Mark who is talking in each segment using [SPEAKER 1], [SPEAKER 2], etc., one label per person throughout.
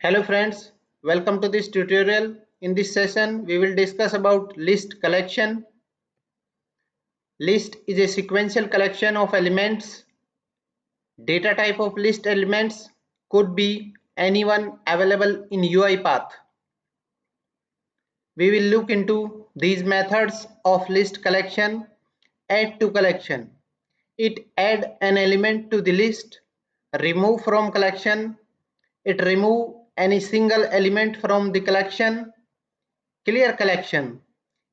[SPEAKER 1] Hello friends, welcome to this tutorial. In this session, we will discuss about list collection. List is a sequential collection of elements. Data type of list elements could be anyone available in UiPath. We will look into these methods of list collection. Add to collection. It add an element to the list. Remove from collection. It remove any single element from the collection. Clear collection.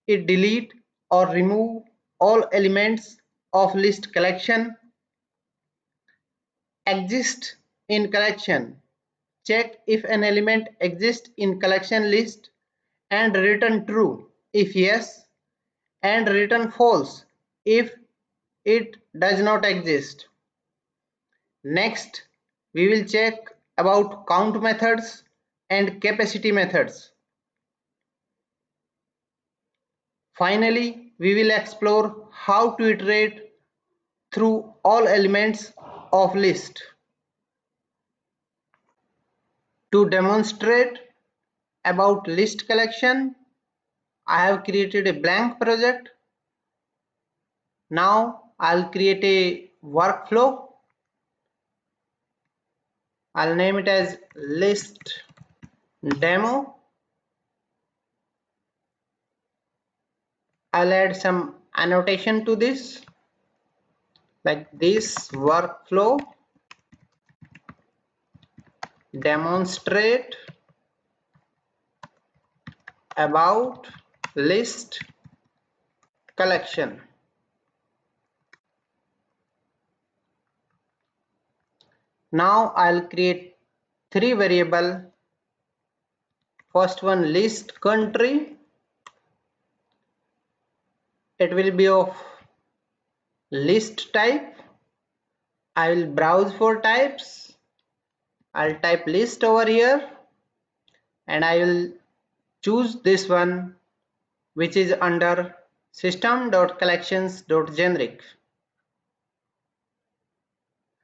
[SPEAKER 1] It delete or remove all elements of list collection. Exist in collection. Check if an element exists in collection list and return true if yes, and return false if it does not exist. Next, we will check about count methods and capacity methods. Finally, we will explore how to iterate through all elements of list. To demonstrate about list collection, I have created a blank project. Now I'll create a workflow. I'll name it as list demo. I'll add some annotation to this, like this workflow demonstrate about list collection. Now I'll create three variables. First one, list country. It will be of list type. I will browse for types. I'll type list over here and I will choose this one, which is under system.collections.generic.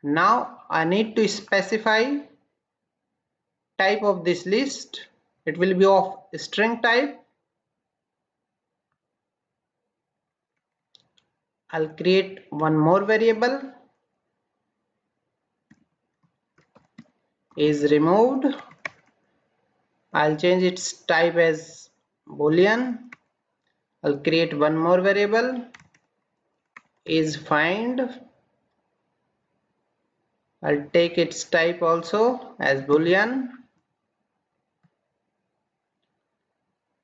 [SPEAKER 1] Now I need to specify type of this list. It will be of string type. I'll create one more variable, is removed. I'll change its type as boolean. I'll create one more variable, is find. I'll take its type also as boolean.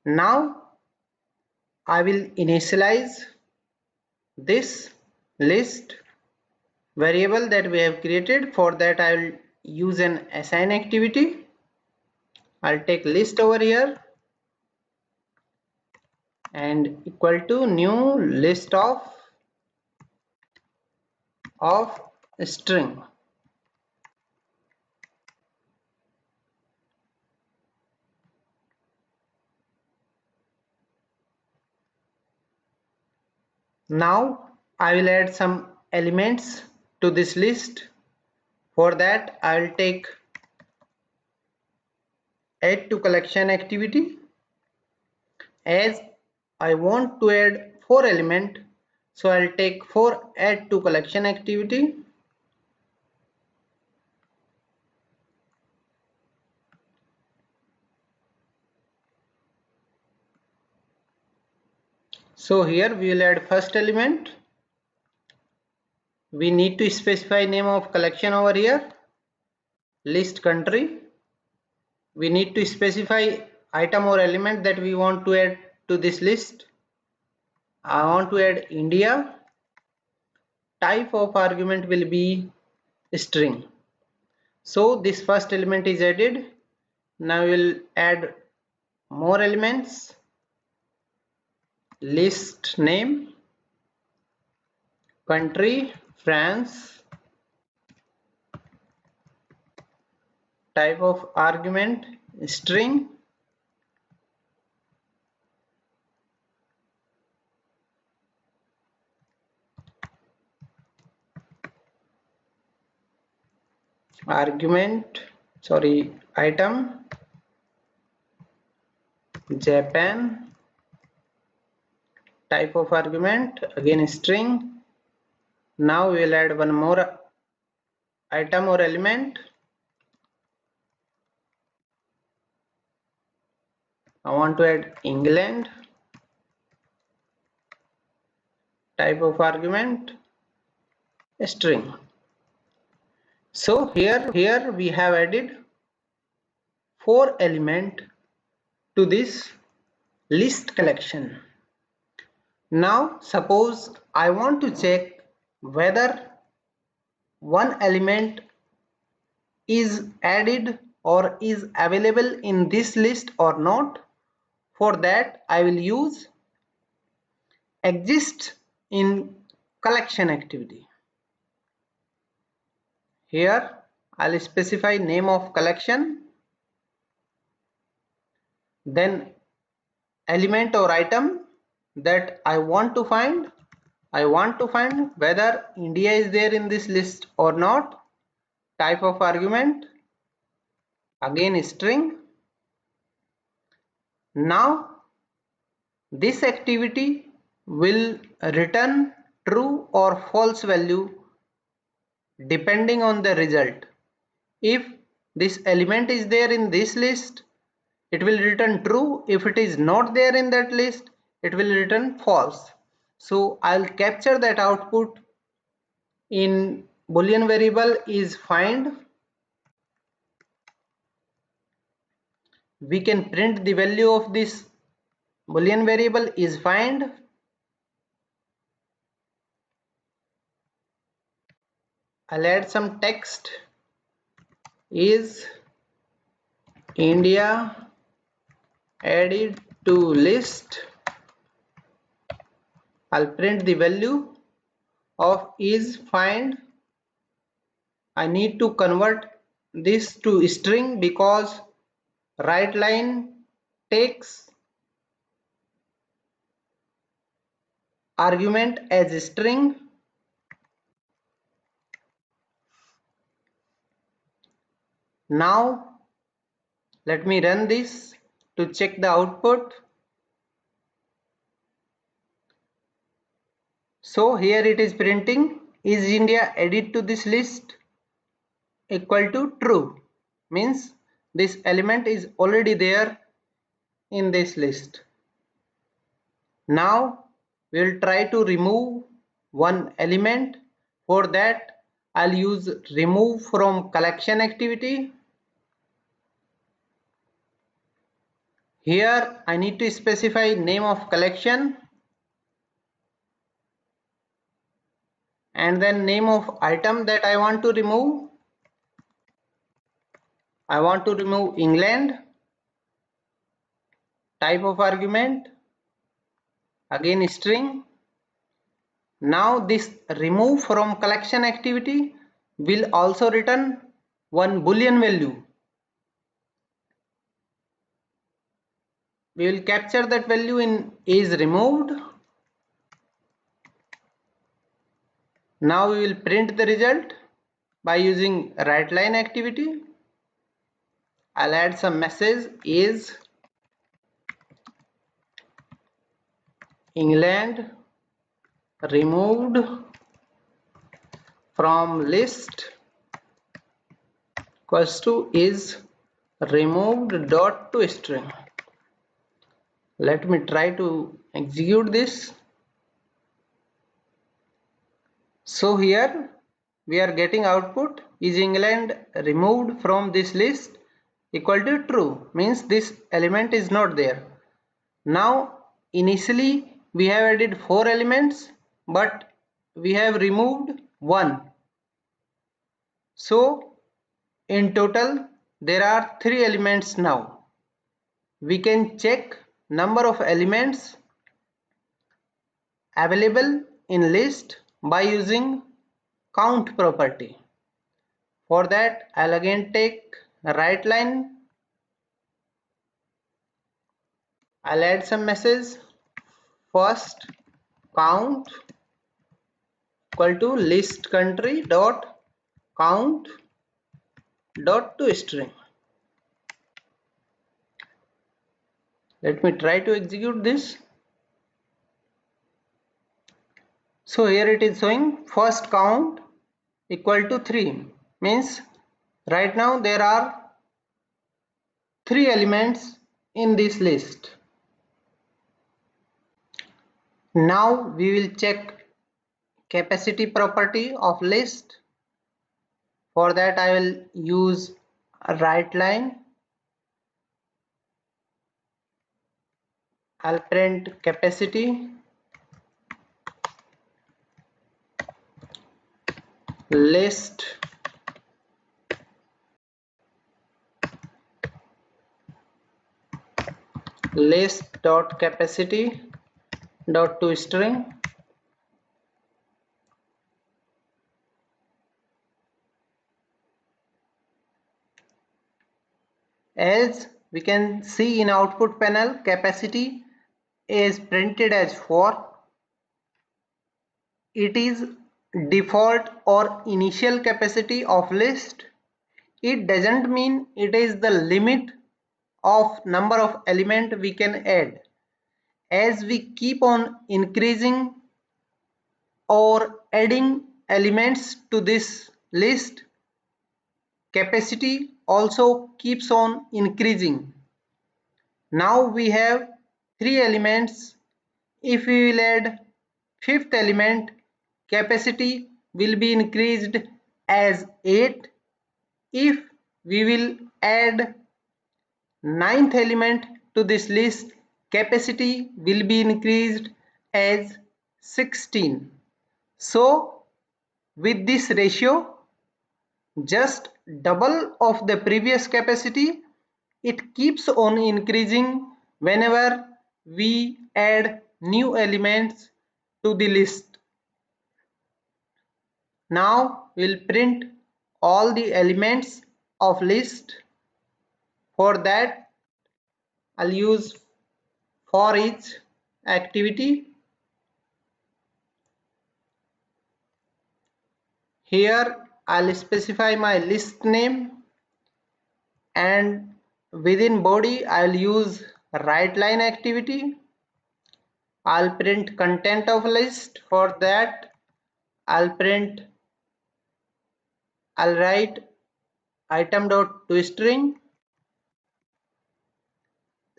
[SPEAKER 1] Now I will initialize this list variable that we have created. For that I will use an assign activity. I'll take list over here and equal to new list of string. Now I will add some elements to this list. For that I will take add to collection activity. As I want to add 4 elements, so I'll take 4 add to collection activity. So here we will add first element. We need to specify name of collection over here, list country. We need to specify item or element that we want to add to this list. I want to add India. Type of argument will be string. So this first element is added. Now we'll add more elements. List name, country France, type of argument string, item Japan. Type of argument, again string. Now we will add one more item or element. I want to add England. Type of argument, string. So here we have added 4 elements to this list collection. Now suppose I want to check whether one element is added or is available in this list or not. For that I will use exist in collection activity. Here I'll specify name of collection, then element or item that I want to find. I want to find whether India is there in this list or not. Type of argument, again string. Now this activity will return true or false value depending on the result. If this element is there in this list, it will return true. If it is not there in that list, it will return false. So I'll capture that output in Boolean variable is find. We can print the value of this Boolean variable is find. I'll add some text. Is India added to list? I'll print the value of is find. I need to convert this to string because write line takes argument as a string. Now let me run this to check the output. So here it is printing is India added to this list equal to true, means this element is already there in this list. Now we will try to remove one element. For that I'll use remove from collection activity. Here I need to specify name of collection and then name of item that I want to remove. I want to remove England. Type of argument, again string. Now this remove from collection activity will also return one Boolean value. We will capture that value in is removed. Now we will print the result by using write line activity. I'll add some message is England removed from list equals to is removed dot to string. Let me try to execute this. So here we are getting output is England removed from this list equal to true, means this element is not there. Now initially we have added 4 elements but we have removed 1. So in total there are 3 elements now. We can check number of elements available in list by using count property. For that I'll again take a write line. I'll add some message. First count equal to list country dot count dot to string. Let me try to execute this. So here it is showing first count equal to 3, means right now there are 3 elements in this list. Now we will check capacity property of list. For that I will use a write line. I'll print capacity list dot capacity dot toString. As we can see in output panel, capacity is printed as 4. It is default or initial capacity of list. It doesn't mean it is the limit of number of element we can add. As we keep on increasing or adding elements to this list, capacity also keeps on increasing. Now we have 3 elements. If we will add 5th element, capacity will be increased as 8. If we will add 9th element to this list, capacity will be increased as 16. So with this ratio, just double of the previous capacity, it keeps on increasing whenever we add new elements to the list. Now we'll print all the elements of list. For that I'll use for each activity. Here I'll specify my list name, and within body I'll use write line activity. I'll print content of list. For that I'll write item dot toString.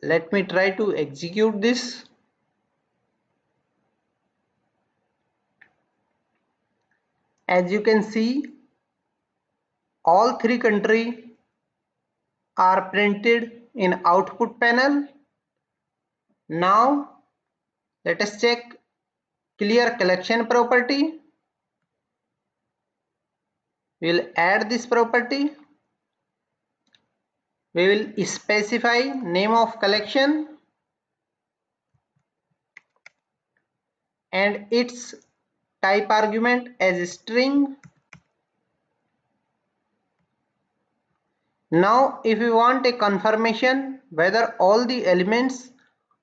[SPEAKER 1] Let me try to execute this. As you can see, all 3 countries are printed in output panel. Now let us check clear collection property. We will add this property. We will specify name of collection and its type argument as string. Now if we want a confirmation whether all the elements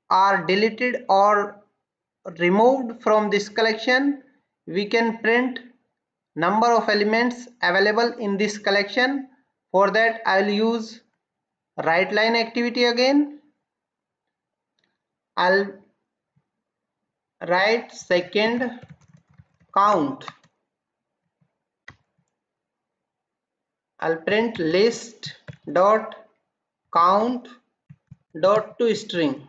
[SPEAKER 1] are deleted or removed from this collection, we can print number of elements available in this collection. For that I will use write line activity again. I'll write second count. I'll print list dot count dot toString.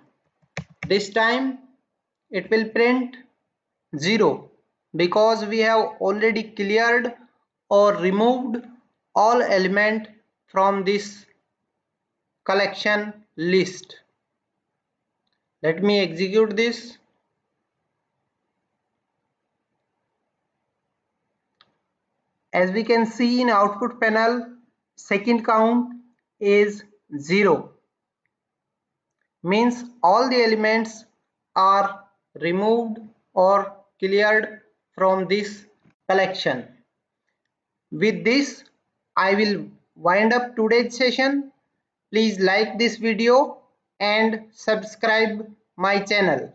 [SPEAKER 1] This time it will print 0 because we have already cleared or removed all element from this collection list. Let me execute this. As we can see in output panel, second count is 0. Means all the elements are removed or cleared from this collection. With this, I will wind up today's session. Please like this video and subscribe my channel.